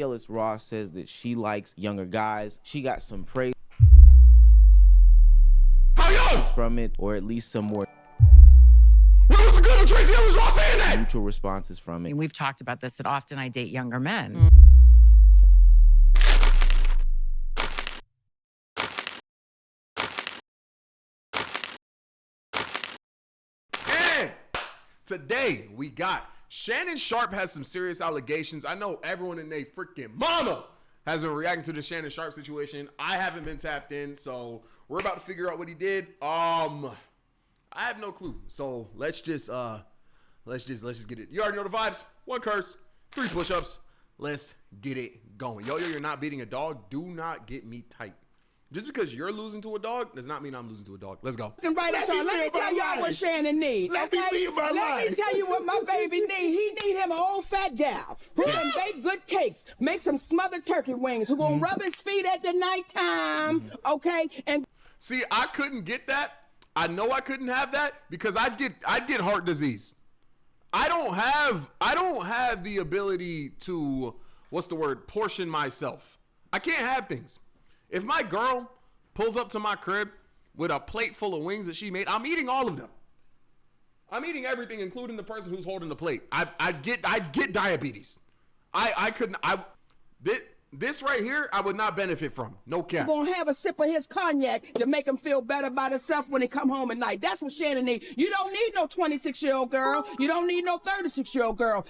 Ellis Ross says that she likes younger guys. She got some praise from it, or at least some more neutral responses from it. And we've talked about this, that often I date younger men. And today we got Shannon Sharpe has some serious allegations. I know everyone in their freaking mama has been reacting to the Shannon Sharpe situation. I haven't been tapped in, so we're about to figure out what he did. I have no clue. So let's just get it. You already know the vibes. 1 curse, 3 push-ups. Let's get it going. Yo, you're not beating a dog. Do not get me tight. Just because you're losing to a dog does not mean I'm losing to a dog. Let's go. Right, let me tell y'all what Shannon needs. Let me tell you what my baby needs. He need him an old fat gal who can bake good cakes, make some smothered turkey wings, who gonna rub his feet at the nighttime, okay? And see, I couldn't get that. I know I couldn't have that because I'd get heart disease. I don't have the ability to, portion myself. I can't have things. If my girl pulls up to my crib with a plate full of wings that she made, I'm eating all of them. I'm eating everything, including the person who's holding the plate. I'd get diabetes. This right here, I would not benefit from. No cap. Gonna have a sip of his cognac to make him feel better about himself when he come home at night. That's what Shannon needs. You don't need no 26-year-old girl. You don't need no 36-year-old girl.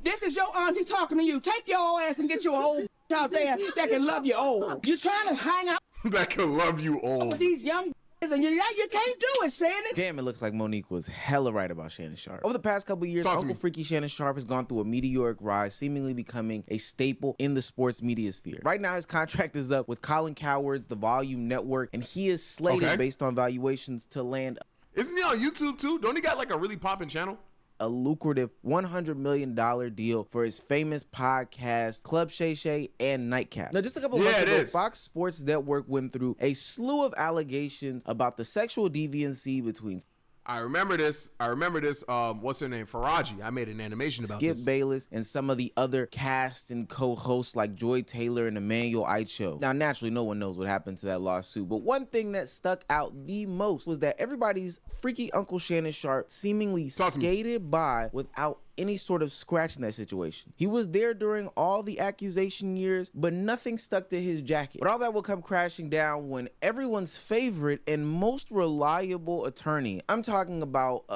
This is your auntie talking to you. Take your ass and get you an old out there that can love you old. You trying to hang out that can love you old with these young and you can't do it, Shannon. Damn, it looks like Monique was hella right about Shannon Sharpe. Over the past couple of years, Uncle Freaky Shannon Sharpe has gone through a meteoric rise, seemingly becoming a staple in the sports media sphere. Right now, his contract is up with Colin Cowherd's The Volume Network, and he is slated, based on valuations, to land. Isn't he on YouTube too? Don't he got like a really popping channel? A lucrative $100 million deal for his famous podcast, Club Shay Shay and Nightcap. Now, just a couple months ago, Fox Sports Network went through a slew of allegations about the sexual deviancy between I remember this. What's her name? Faraji. I made an animation about Skip this. Bayless and some of the other cast and co-hosts like Joy Taylor and Emmanuel Aicho. Now, naturally, no one knows what happened to that lawsuit, but one thing that stuck out the most was that everybody's freaky Uncle Shannon Sharpe seemingly skated by without any sort of scratch in that situation. He was there during all the accusation years, but nothing stuck to his jacket. But all that will come crashing down when everyone's favorite and most reliable attorney, I'm talking about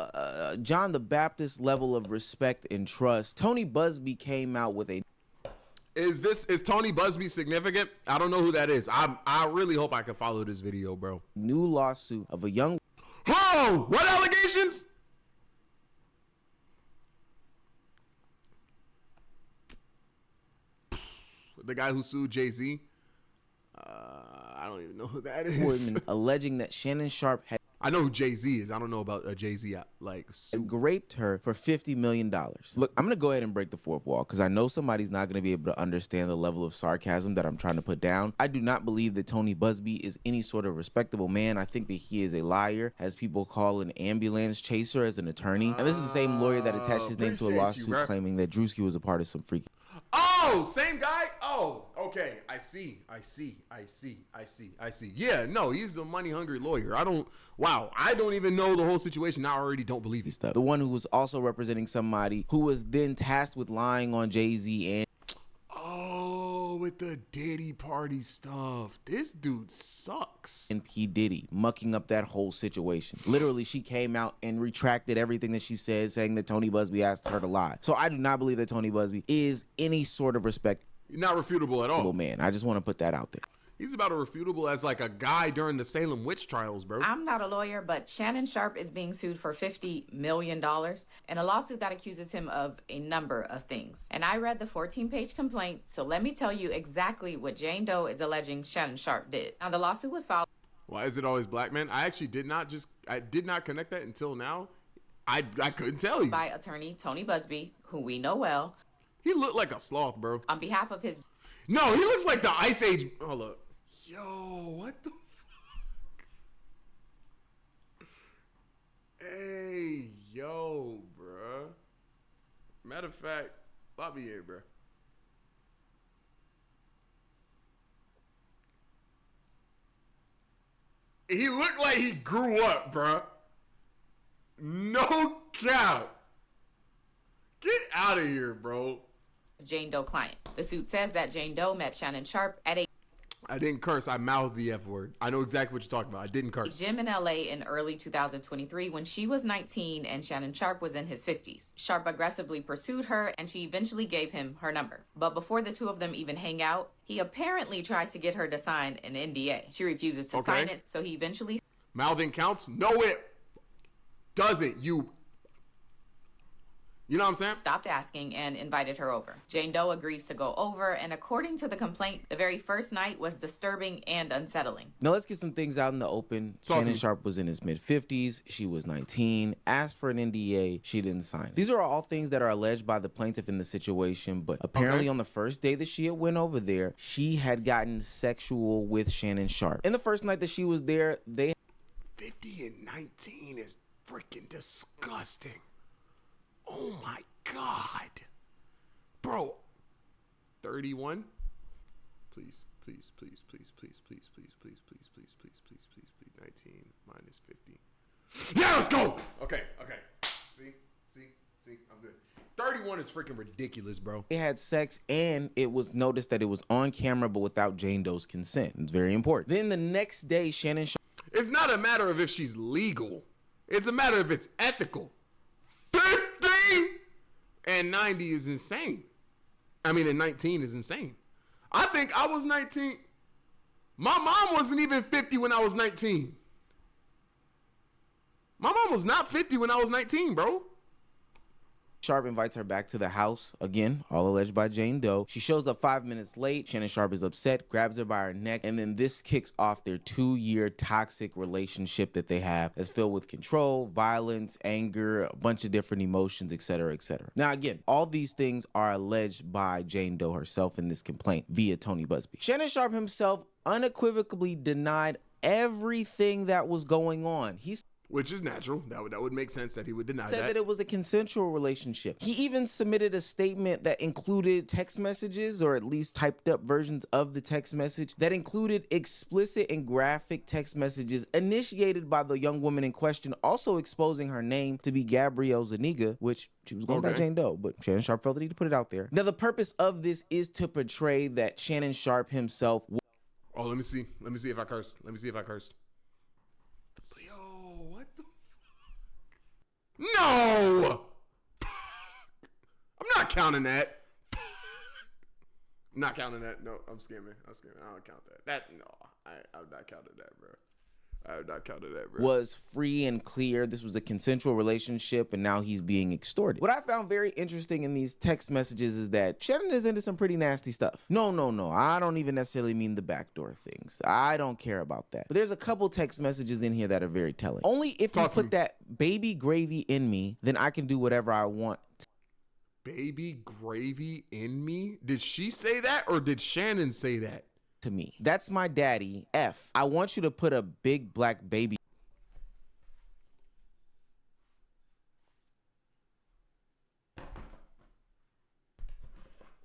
John the Baptist level of respect and trust, Tony Busby, came out with a... Is Tony Busby significant? I don't know who that is. I really hope I can follow this video, bro. New lawsuit of a young... Oh, what allegations? The guy who sued Jay-Z. I don't even know who that is. Alleging that Shannon Sharpe had... I know who Jay-Z is. I don't know about Jay-Z. Raped her for $50 million. Look, I'm going to go ahead and break the fourth wall because I know somebody's not going to be able to understand the level of sarcasm that I'm trying to put down. I do not believe that Tony Busby is any sort of respectable man. I think that he is a liar, as people call an ambulance chaser as an attorney. And this is the same lawyer that attached his name to a lawsuit claiming that Drewski was a part of some freaky... Oh, same guy? Oh, okay. I see. Yeah, no, he's a money-hungry lawyer. I don't even know the whole situation. Now I already don't believe his stuff. The one who was also representing somebody who was then tasked with lying on Jay-Z and... Oh, with the Diddy party stuff. This dude sucks. And P. Diddy mucking up that whole situation. Literally, she came out and retracted everything that she said, saying that Tony Busby asked her to lie. So I do not believe that Tony Busby is any sort of respectable not refutable at all. Man, I just want to put that out there. He's about as refutable as like a guy during the Salem witch trials, bro. I'm not a lawyer, but Shannon Sharpe is being sued for $50 million in a lawsuit that accuses him of a number of things. And I read the 14-page complaint, so let me tell you exactly what Jane Doe is alleging Shannon Sharpe did. Now, the lawsuit was filed... Why is it always black men? I actually did not connect that until now. I couldn't tell you. By attorney Tony Busby, who we know well. He looked like a sloth, bro. On behalf of his... No, he looks like the Ice Age... Hold up. Yo, what the fuck? Hey, yo, bruh. Matter of fact, Bobby here, bruh. He looked like he grew up, bruh. No cap. Get out of here, bro. Jane Doe client. The suit says that Jane Doe met Shannon Sharpe at a I didn't curse. I mouthed the F word. I know exactly what you're talking about. I didn't curse. gym in LA in early 2023 when she was 19 and Shannon Sharpe was in his 50s. Sharpe aggressively pursued her and she eventually gave him her number. But before the two of them even hang out, he apparently tries to get her to sign an NDA. She refuses to sign it, so he eventually... Mouthing counts? No, it doesn't. You know what I'm saying? Stopped asking and invited her over. Jane Doe agrees to go over, and according to the complaint, the very first night was disturbing and unsettling. Now let's get some things out in the open. Shannon Sharpe was in his mid-50s. She was 19, asked for an NDA. She didn't sign it. These are all things that are alleged by the plaintiff in the situation, but apparently on the first day that she had went over there, she had gotten sexual with Shannon Sharpe. And the first night that she was there, they... 50 and 19 is freaking disgusting. Oh my God. Bro. 31? Please, please, please, please, please, please, please, please, please, please, please, please, please, please. 19 minus 50. Yeah, let's go. Okay. See, I'm good. 31 is freaking ridiculous, bro. They had sex and it was noticed that it was on camera but without Jane Doe's consent. It's very important. Then the next day, Shannon Sharpe... It's not a matter of if she's legal. It's a matter of it's ethical. 50 and 90 is insane. I mean, and 19 is insane. I think I was 19. My mom wasn't even 50 when I was 19. My mom was not 50 when I was 19, bro. Sharpe invites her back to the house, again, all alleged by Jane Doe. She shows up 5 minutes late. Shannon Sharpe is upset, grabs her by her neck, and then this kicks off their 2-year toxic relationship that they have that's filled with control, violence, anger, a bunch of different emotions, etc., etc. Now, again, all these things are alleged by Jane Doe herself in this complaint via Tony Busby. Shannon Sharpe himself unequivocally denied everything that was going on. Which is natural. That would make sense that he would deny that. Said that it was a consensual relationship. He even submitted a statement that included text messages, or at least typed up versions of the text message, that included explicit and graphic text messages initiated by the young woman in question, also exposing her name to be Gabrielle Zuniga, which she was going by Jane Doe, but Shannon Sharpe felt the need to put it out there. Now, the purpose of this is to portray that Shannon Sharpe himself... Oh, let me see if I cursed. Yo, what the fuck? No! I'm not counting that. I'm not counting that. No, I'm scamming. I don't count that. I'm not counting that, bro. Was free and clear. This was a consensual relationship, and now he's being extorted. What I found very interesting in these text messages is that Shannon is into some pretty nasty stuff. No. I don't even necessarily mean the backdoor things. I don't care about that. But there's a couple text messages in here that are very telling. Only if you put that baby gravy in me, then I can do whatever I want. Baby gravy in me? Did she say that, or did Shannon say that? To me. That's my daddy. F. I want you to put a big black baby.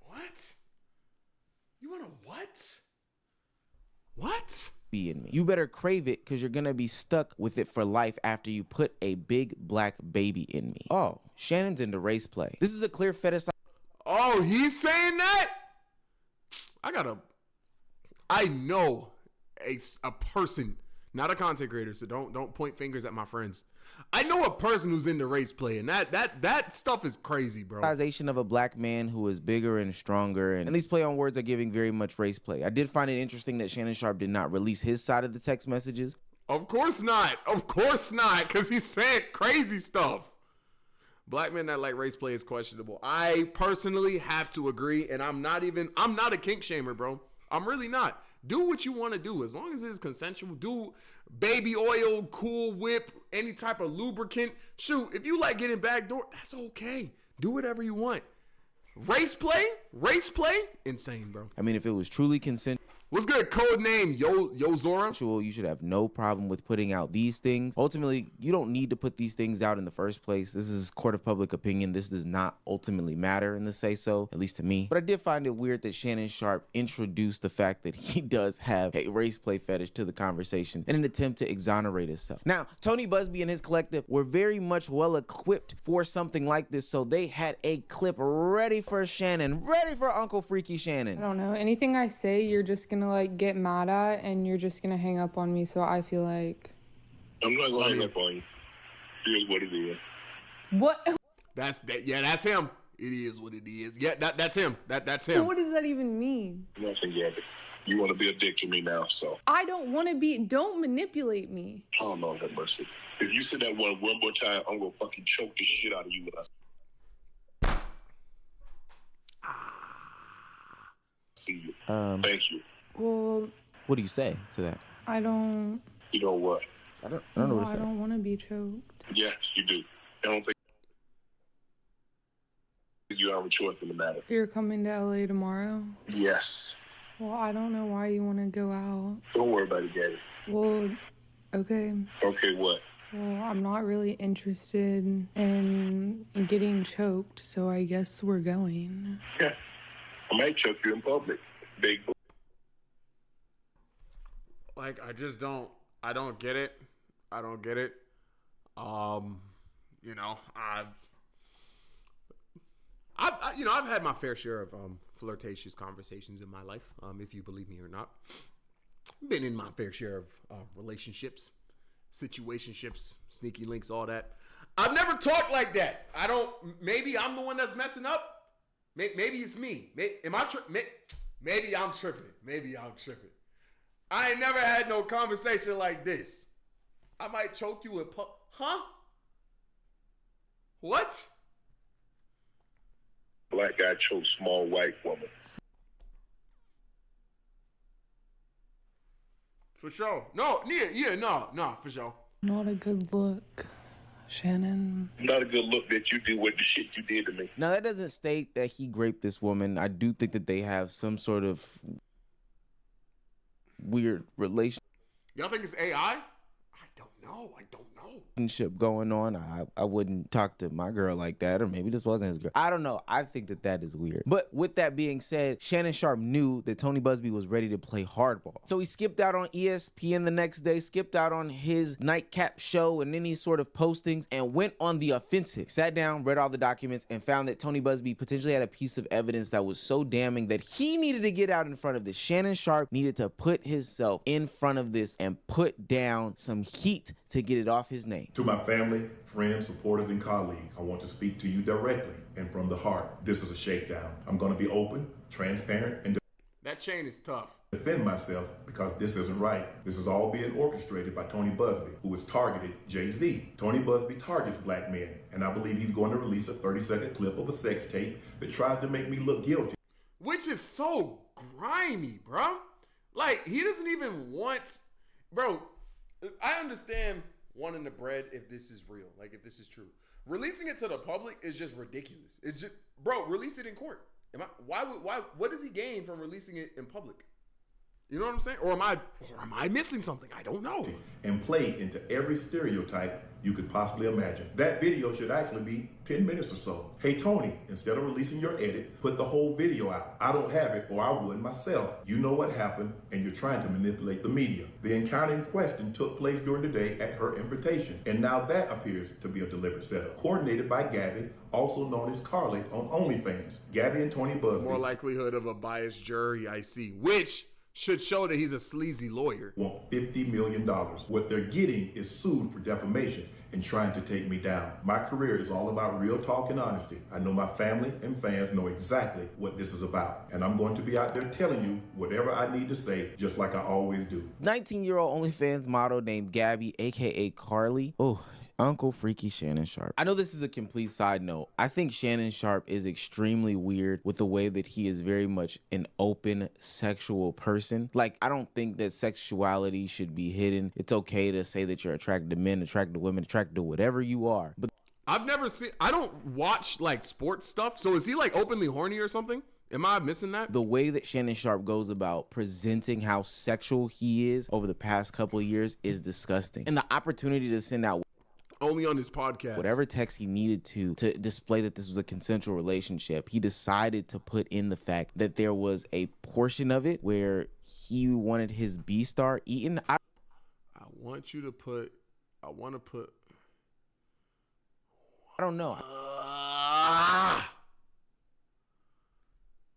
What? You want a what? What? Be in me. You better crave it, because you're gonna be stuck with it for life after you put a big black baby in me. Oh, Shannon's into race play. This is a clear fetish. Oh, he's saying that? I know a person, not a content creator, so don't point fingers at my friends. I know a person who's into race play, and that stuff is crazy, bro. Of a black man who is bigger and stronger, and these play on words are giving very much race play. I did find it interesting that Shannon Sharpe did not release his side of the text messages. Of course not, because he's saying crazy stuff. Black men that like race play is questionable. I personally have to agree, and I'm not a kink shamer, bro. I'm really not. Do what you want to do. As long as it's consensual, do baby oil, Cool Whip, any type of lubricant. Shoot, if you like getting backdoor, that's okay. Do whatever you want. Race play? Insane, bro. I mean, if it was truly consent. What's good? Code name Yozora. You should have no problem with putting out these things. Ultimately, you don't need to put these things out in the first place. This is court of public opinion. This does not ultimately matter in the say-so, at least to me. But I did find it weird that Shannon Sharpe introduced the fact that he does have a race play fetish to the conversation in an attempt to exonerate himself. Now, Tony Busby and his collective were very much well equipped for something like this, so they had a clip ready for Shannon, ready for Uncle Freaky Shannon. I don't know. Anything I say, you're just gonna like get mad at and you're just gonna hang up on me, so I feel like I'm not gonna hang up on you. Here's what it is. what That's him. It is what it is. Yeah, that's him. That's him. what does that even mean? Nothing, Gabby. You want to be a dick to me now, so. I don't want to be. Don't manipulate me. Oh, Lord have mercy. If you say that one more time, I'm gonna fucking choke the shit out of you with us. See you. Thank you. Well, What do you say to that? I don't. You know what? I don't know what to I say. don't want to be choked. Yes, you do. I don't think you have a choice in the matter. You're coming to LA tomorrow? Yes. Well, I don't know why you want to go out. Don't worry about it, Gabby. Well, okay. Okay, what? Well, I'm not really interested in getting choked, so I guess we're going. Yeah. I might choke you in public. Big boy. Like, I don't get it. I don't get it. You know, I've had my fair share of flirtatious conversations in my life, if you believe me or not. Been in my fair share of relationships, situationships, sneaky links, all that. I've never talked like that. Maybe I'm the one that's messing up. Maybe it's me. Maybe I'm tripping. Maybe I'm tripping. I ain't never had no conversation like this. I might choke you in huh? What? Black guy chokes small white woman. For sure. No, for sure. Not a good look, Shannon. Not a good look that you did with the shit you did to me. Now, that doesn't state that he raped this woman. I do think that they have some sort of weird relationship Y'all think it's AI? I don't know. going on. I wouldn't talk to my girl like that, or maybe this wasn't his girl. I don't know. I think that is weird. But with that being said, Shannon Sharpe knew that Tony Busby was ready to play hardball. So he skipped out on ESPN the next day, skipped out on his nightcap show and any sort of postings, and went on the offensive. Sat down, read all the documents, and found that Tony Busby potentially had a piece of evidence that was so damning that he needed to get out in front of this. Shannon Sharpe needed to put himself in front of this and put down some heat to get it off his name. To my family, friends, supporters, and colleagues, I want to speak to you directly and from the heart. This is a shakedown. I'm going to be open, transparent, and That chain is tough. defend myself because this isn't right. This is all being orchestrated by Tony Busby, who has targeted Jay-Z. Tony Busby targets black men, and I believe he's going to release a 30-second clip of a sex tape that tries to make me look guilty. Which is so grimy, bro. Like, he doesn't even want... Bro, I understand wanting the bread if this is real. Like, if this is true. Releasing it to the public is just ridiculous. It's just... Bro, release it in court. What does he gain from releasing it in public? You know what I'm saying? Or am I missing something? I don't know. And play into every stereotype you could possibly imagine. That video should actually be 10 minutes or so. Hey Tony, instead of releasing your edit, put the whole video out. I don't have it, or I would myself. You know what happened, and you're trying to manipulate the media. The encounter in question took place during the day at her invitation, and now that appears to be a deliberate setup. Coordinated by Gabby, also known as Carly on OnlyFans. Gabby and Tony Busby. More likelihood of a biased jury, I see. Which should show that he's a sleazy lawyer. Want $50 million. What they're getting is sued for defamation and trying to take me down. My career is all about real talk and honesty. I know my family and fans know exactly what this is about. And I'm going to be out there telling you whatever I need to say, just like I always do. 19-year-old OnlyFans model named Gabby, aka Carly. Oh, Uncle Freaky Shannon Sharpe. I know this is a complete side note. I think Shannon Sharpe is extremely weird with the way that he is very much an open sexual person. Like, I don't think that sexuality should be hidden. It's okay to say that you're attracted to men, attracted to women, attracted to whatever you are. But I don't watch like sports stuff. So is he like openly horny or something? Am I missing that? The way that Shannon Sharpe goes about presenting how sexual he is over the past couple of years is disgusting. And the opportunity to send out only on this podcast whatever text he needed to display that this was a consensual relationship, he decided to put in the fact that there was a portion of it where he wanted his B-star eaten. I want to put I don't know.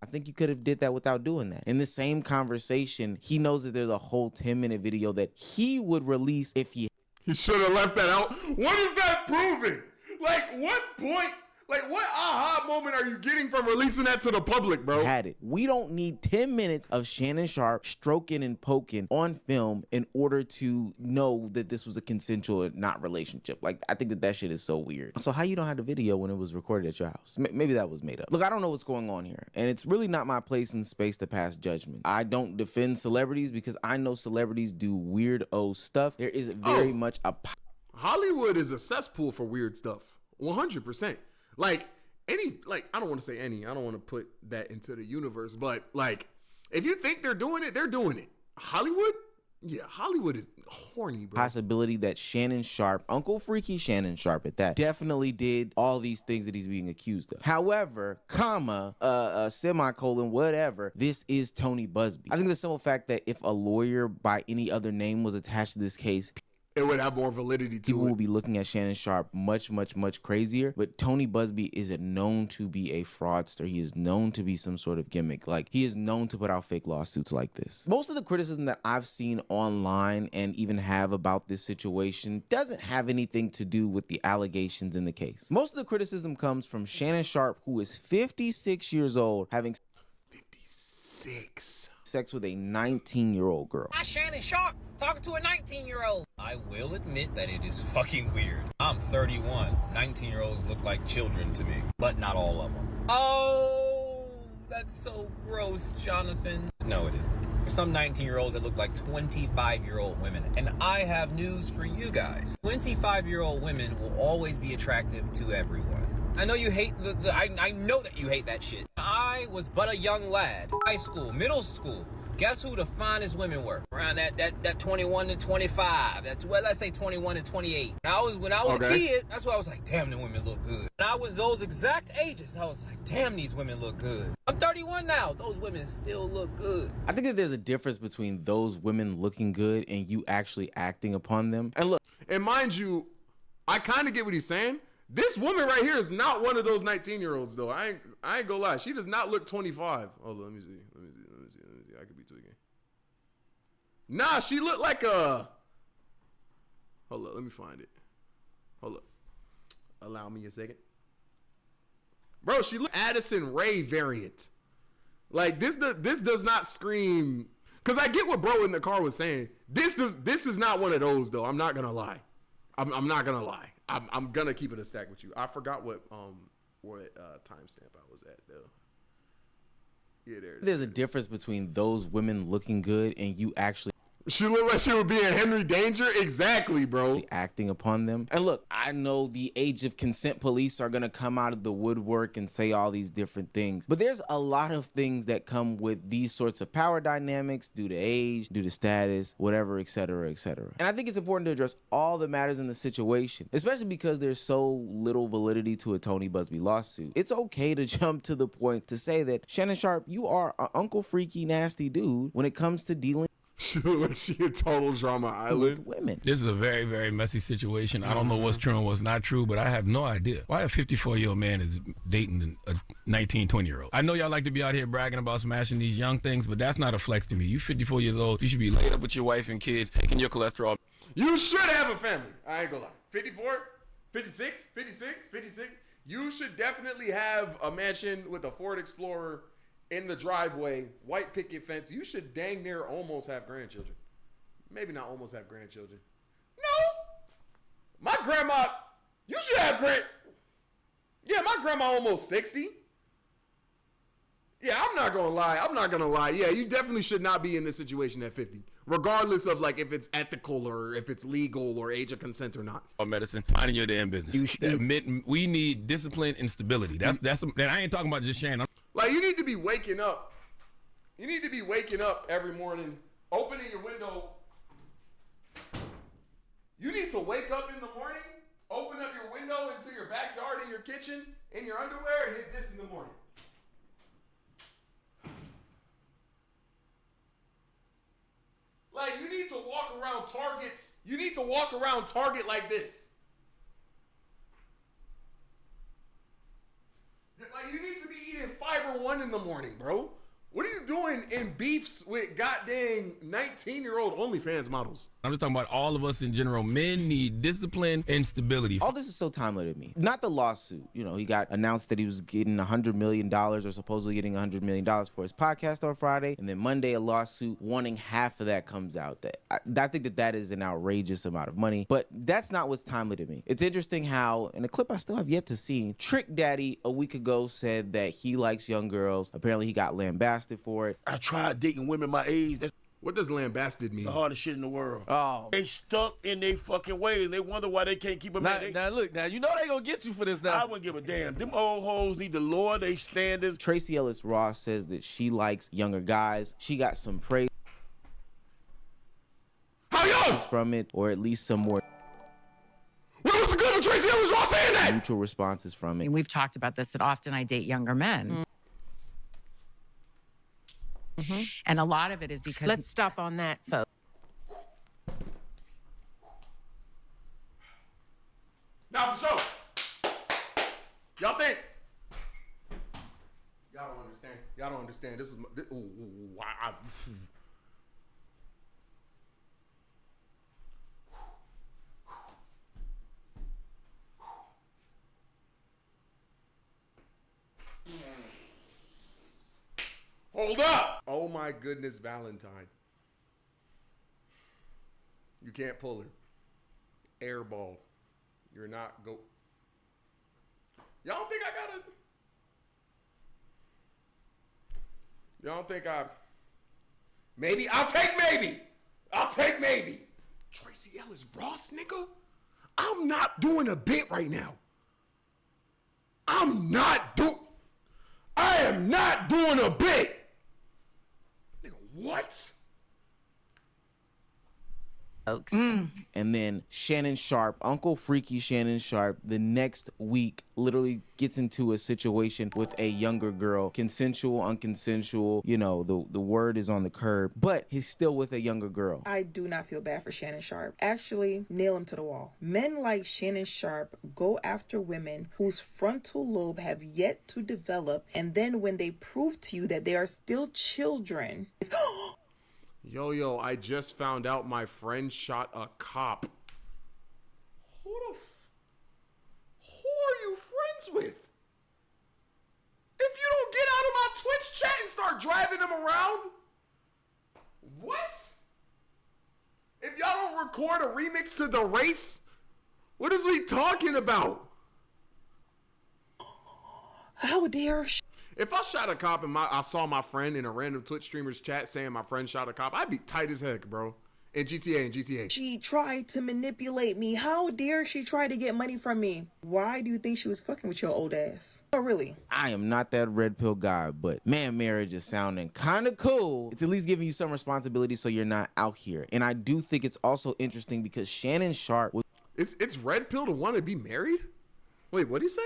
I think you could have did that without doing that. In the same conversation, he knows that there's a whole 10-minute video that he would release if he should have left that out. What is that proving? Like, what point? Like, what aha moment are you getting from releasing that to the public, bro? had it. We don't need 10 minutes of Shannon Sharpe stroking and poking on film in order to know that this was a consensual not relationship. Like, I think that shit is so weird. So how you don't have the video when it was recorded at your house? Maybe that was made up. Look, I don't know what's going on here, and it's really not my place in space to pass judgment. I don't defend celebrities because I know celebrities do weird-o stuff. There is very much a... Hollywood is a cesspool for weird stuff. 100%. I don't want to say any. I don't want to put that into the universe, but like, if you think they're doing it, they're doing it. Hollywood? Yeah, Hollywood is horny, bro. Possibility that Shannon Sharpe, Uncle Freaky Shannon Sharpe at that, definitely did all these things that he's being accused of. However, semicolon, whatever, this is Tony Busby. I think the simple fact that if a lawyer by any other name was attached to this case, it would have more validity to people it. will be looking at Shannon Sharpe much, much, much crazier. But Tony Busby is known to be a fraudster. He is known to be some sort of gimmick. Like, he is known to put out fake lawsuits like this. Most of the criticism that I've seen online and even have about this situation doesn't have anything to do with the allegations in the case. Most of the criticism comes from Shannon Sharpe, who is 56 years old, having 56 sex with a 19-year-old girl. I'm Shannon Sharpe talking to a 19-year-old. I will admit that it is fucking weird. I'm 31. 19-year-olds look like children to me, but not all of them. Oh, that's so gross, Jonathan. No, it isn't. There's some 19-year-olds that look like 25-year-old women, and I have news for you guys. 25-year-old women will always be attractive to everyone. I know you hate I know that you hate that shit. I was but a young lad. High school, middle school. Guess who the finest women were? Around that 21 to 25. Let's say 21 to 28. When I was a kid, that's why I was like, damn, the women look good. When I was those exact ages, I was like, damn, these women look good. I'm 31 now. Those women still look good. I think that there's a difference between those women looking good and you actually acting upon them. And look, and mind you, I kind of get what he's saying. This woman right here is not one of those 19-year-olds, though. I ain't gonna lie. She does not look 25. Hold on, let me see. I could be tweaking. Nah, she looked like a... Hold up, let me find it. Hold up. Allow me a second. Bro, she looked Addison Rae variant. Like, this does not scream... Because I get what bro in the car was saying. This is not one of those, though. I'm not gonna lie. I'm not gonna lie. I'm gonna keep it a stack with you. I forgot what timestamp I was at though. Yeah, there's a difference between those women looking good and you actually... She looked like she would be in Henry Danger. Exactly, bro. Acting upon them. And look, I know the age of consent police are going to come out of the woodwork and say all these different things. But there's a lot of things that come with these sorts of power dynamics due to age, due to status, whatever, et cetera, et cetera. And I think it's important to address all the matters in the situation, especially because there's so little validity to a Tony Busby lawsuit. It's okay to jump to the point to say that, Shannon Sharpe, you are an Uncle Freaky nasty dude when it comes to dealing She looked like she a total drama island. Women. This is a very, very messy situation. I don't know what's true and what's not true, but I have no idea why a 54-year-old man is dating a 19, 20-year-old. I know y'all like to be out here bragging about smashing these young things, but that's not a flex to me. You 54 years old, you should be laid up with your wife and kids, taking your cholesterol. You should have a family. I ain't gonna lie. 54, 56, 56, 56. You should definitely have a mansion with a Ford Explorer in the driveway, white picket fence. You should dang near almost have grandchildren. Maybe not almost have grandchildren. No. My grandma, you should have Yeah, my grandma almost 60. Yeah, I'm not going to lie. Yeah, you definitely should not be in this situation at 50. Regardless of like if it's ethical or if it's legal or age of consent or not. Or medicine, minding your damn business. We need discipline and stability. That's I ain't talking about just Shannon. Like, you need to be waking up. You need to be waking up every morning, opening your window. You need to wake up in the morning, open up your window into your backyard in your kitchen, in your underwear, and hit this in the morning. Like, you need to walk around Targets. You need to walk around Target like this. Like, you need to be eating Fiber One in the morning, bro. What are you doing in beefs with goddamn 19-year-old OnlyFans models? I'm just talking about all of us in general. Men need discipline and stability. All this is so timely to me. Not the lawsuit. You know, he got announced that he was getting $100 million or supposedly getting $100 million for his podcast on Friday. And then Monday, a lawsuit wanting half of that comes out. I think that is an outrageous amount of money. But that's not what's timely to me. It's interesting how, in a clip I still have yet to see, Trick Daddy a week ago said that he likes young girls. Apparently, he got lambasted for it. I tried dating women my age. That's What does lambasted mean? the hardest shit in the world. Oh. They stuck in their fucking ways. They wonder why they can't keep a man. Now look, now you know they gonna get you for this now. I wouldn't give a damn. Them old hoes need to lower their standards. Tracy Ellis Ross says that she likes younger guys. She got some praise from it, or at least some more What was the good of Tracy Ellis Ross saying that? neutral responses from it. And we've talked about this, that often I date younger men. And a lot of it is because... Let's stop on that, folks. Now, for sure. Y'all think? Y'all don't understand. Y'all don't understand. This is... Hold up! Oh my goodness, Valentine. You can't pull her. Airball. You're not go. Y'all think I gotta. Y'all think I. Maybe. I'll take maybe. I'll take maybe. Tracy Ellis Ross, nigga? I'm not doing a bit right now. I am not doing a bit. What? Folks. And then Shannon Sharpe, Uncle Freaky Shannon Sharpe, the next week literally gets into a situation with a younger girl. Consensual, unconsensual, you know, the word is on the curb, but he's still with a younger girl. I do not feel bad for Shannon Sharpe. Actually, nail him to the wall. Men like Shannon Sharpe go after women whose frontal lobe have yet to develop, and then when they prove to you that they are still children, it's Yo, I just found out my friend shot a cop. Who are you friends with? If you don't get out of my Twitch chat and start driving them around? What? If y'all don't record a remix to The Race? What is we talking about? How dare If I shot a cop and I saw my friend in a random Twitch streamer's chat saying my friend shot a cop, I'd be tight as heck, bro. In GTA. She tried to manipulate me. How dare she try to get money from me? Why do you think she was fucking with your old ass? Oh, really? I am not that red pill guy, but man, marriage is sounding kind of cool. It's at least giving you some responsibility so you're not out here. And I do think it's also interesting because Shannon Sharpe was... It's red pill to want to be married? Wait, what'd he say?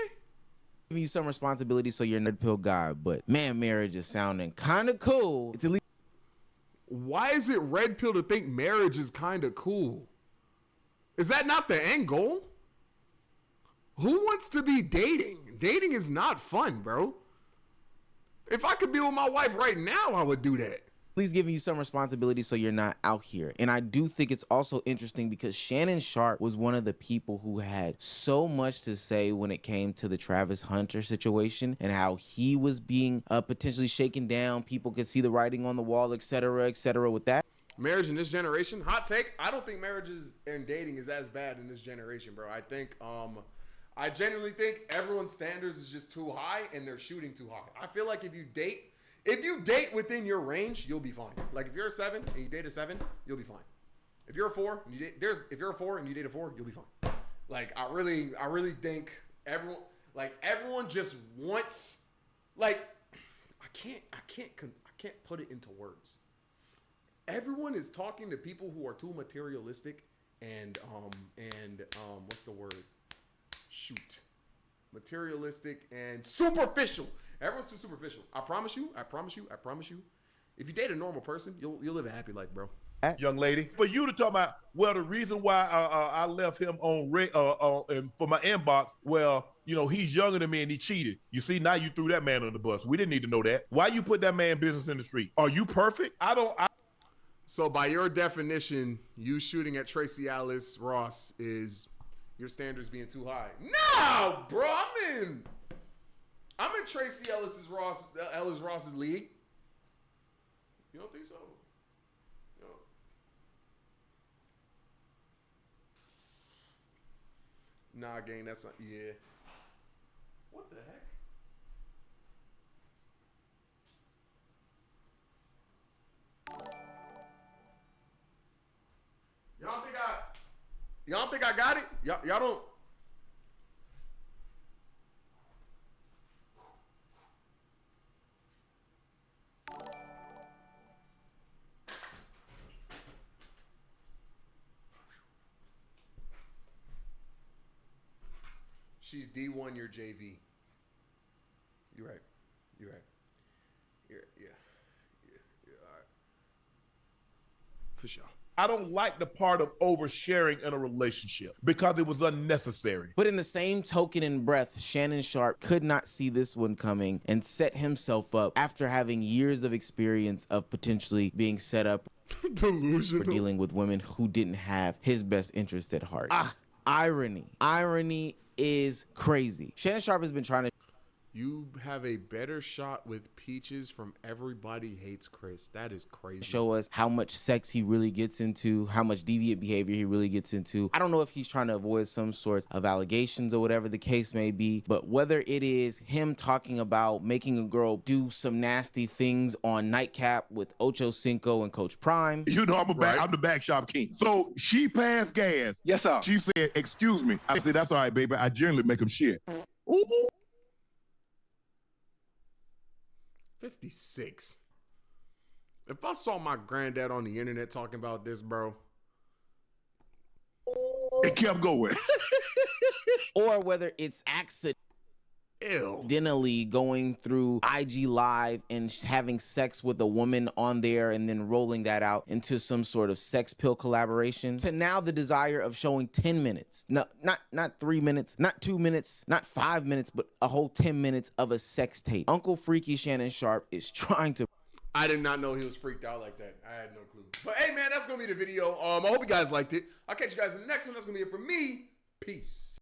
Giving you some responsibility so you're a red pill guy, but man, marriage is sounding kind of cool. It's at least... Why is it red pill to think marriage is kind of cool? Is that not the end goal? Who wants to be dating? Dating is not fun, bro. If I could be with my wife right now, I would do that. At least giving you some responsibility so you're not out here. And I do think it's also interesting because Shannon Sharpe was one of the people who had so much to say when it came to the Travis Hunter situation and how he was being potentially shaken down. People could see the writing on the wall, etc., with that. Marriage in this generation, hot take, I don't think marriages and dating is as bad in this generation, bro. I think, I genuinely think everyone's standards is just too high and they're shooting too high. I feel like if you date within your range, you'll be fine. Like if you're a 7 and you date a 7, you'll be fine. If you're a 4 and you're a 4 and you date a 4, you'll be fine. Like I really think everyone just wants, like, can't put it into words. Everyone is talking to people who are too materialistic and what's the word? Shoot. Materialistic and superficial. Everyone's too superficial. I promise you. If you date a normal person, you'll live a happy life, bro. Young lady, for you to talk about, well, the reason why I left him on and for my inbox, well, you know, he's younger than me and he cheated. You see, now you threw that man on the bus. We didn't need to know that. Why you put that man business in the street? Are you perfect? So by your definition, you shooting at Tracy Ellis Ross is your standards being too high. No, bro, I'm in Tracy Ellis Ross's league. You don't think so? No. Nah, gang, that's not. Yeah. What the heck? Y'all think I got it? Y'all don't. She's D1, you're JV. You're right. Yeah, all right. For sure. I don't like the part of oversharing in a relationship because it was unnecessary. But in the same token and breath, Shannon Sharpe could not see this one coming and set himself up after having years of experience of potentially being set up delusional for dealing with women who didn't have his best interest at heart. Irony is crazy. Shannon Sharpe has been trying to. You have a better shot with Peaches from Everybody Hates Chris. That is crazy. Show us how much sex he really gets into, how much deviant behavior he really gets into. I don't know if he's trying to avoid some sort of allegations or whatever the case may be, but whether it is him talking about making a girl do some nasty things on Nightcap with Ocho Cinco and Coach Prime. You know, I'm the back shop king. So she passed gas. Yes, sir. She said, excuse me. I said, that's all right, baby. I generally make them shit. Ooh. 56. If I saw my granddad on the internet talking about this, bro. It kept going. Or whether it's accidentally going through IG Live and having sex with a woman on there and then rolling that out into some sort of sex pill collaboration, to now the desire of showing 10 minutes. No, not 3 minutes, not 2 minutes, not 5 minutes, but a whole 10 minutes of a sex tape. Uncle Freaky Shannon Sharpe is trying to. I did not know he was freaked out like that. I had no clue. But hey, man, that's going to be the video. I hope you guys liked it. I'll catch you guys in the next one. That's going to be it for me. Peace.